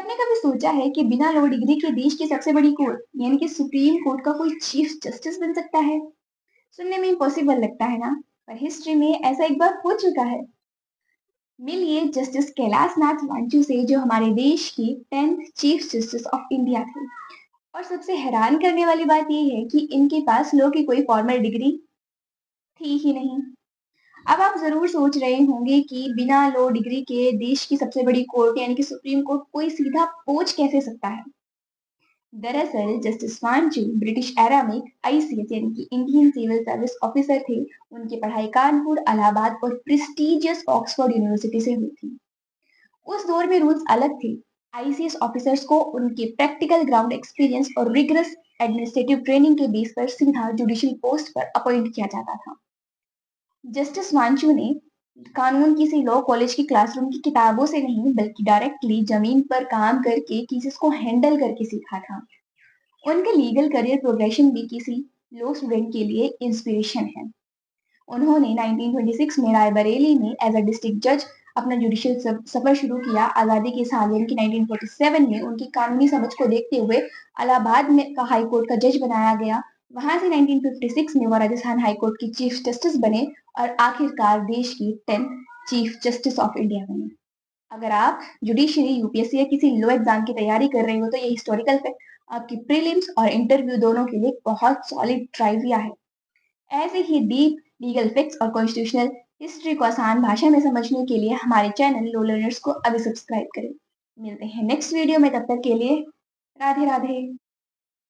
क्या आपने कभी सोचा है कि बिना लॉ डिग्री के देश की सबसे बड़ी कोर्ट यानी कि सुप्रीम कोर्ट का कोई चीफ जस्टिस बन सकता है? सुनने में इम्पॉसिबल लगता है ना? पर हिस्ट्री में ऐसा एक बार हो चुका है। मिलिए जस्टिस कैलाश नाथ वांचू से, जो हमारे देश की 10th chief justice of India थे। और सबसे हैरान करने वाली बात यह है कि इनके पास लॉ की कोई फॉर्मल डिग्री थी ही नहीं। अब आप जरूर सोच रहे होंगे कि बिना लॉ डिग्री के देश की सबसे बड़ी कोर्ट यानी कि सुप्रीम कोर्ट कोई सीधा पहुंच कैसे सकता है। दरअसल जस्टिस वांचू ब्रिटिश एरा में आईसीएस यानी कि इंडियन सिविल सर्विस ऑफिसर थे। उनकी पढ़ाई कानपुर, इलाहाबाद और प्रेस्टिजियस ऑक्सफोर्ड यूनिवर्सिटी से हुई थी। उस दौर में रूल्स अलग थे। आईसीएस ऑफिसर्स को उनके प्रैक्टिकल ग्राउंड एक्सपीरियंस और रिगरस एडमिनिस्ट्रेटिव ट्रेनिंग के बेस पर सीधा जुडिशियल पोस्ट पर अपॉइंट किया जाता था। जस्टिस वांचू ने कानून किसी लॉ कॉलेज की क्लासरूम की किताबों से नहीं, बल्कि डायरेक्टली जमीन पर काम करके केसेस को हैंडल करके सीखा था। उनके लीगल करियर प्रोग्रेशन भी किसी लॉ स्टूडेंट के लिए इंस्पिरेशन है। उन्होंने 1926 में रायबरेली में एज अ डिस्ट्रिक्ट जज अपना जुडिशियल सफर शुरू किया। आज़ादी के साल यानी कि 1947 में उनकी कानूनी समझ को देखते हुए इलाहाबाद में का हाई कोर्ट का जज बनाया गया। वहां से 1956 में वो राजस्थान हाई कोर्ट की चीफ जस्टिस बने और आखिरकार देश की 10th chief justice of India बने। अगर आप जुडिशरी, यूपीएससी या किसी लॉ एग्जाम की तैयारी कर रहे हो तो ये हिस्टोरिकल फैक्ट आपकी प्रीलिम्स और इंटरव्यू दोनों के लिए बहुत सॉलिड ट्राइविया है। ऐसे ही डीप लीगल फैक्ट्स और कॉन्स्टिट्यूशनल हिस्ट्री को आसान भाषा में समझने के लिए हमारे चैनल लॉ लर्नर्स को अभी सब्सक्राइब करें। मिलते हैं नेक्स्ट वीडियो में, तब तक के लिए राधे राधे।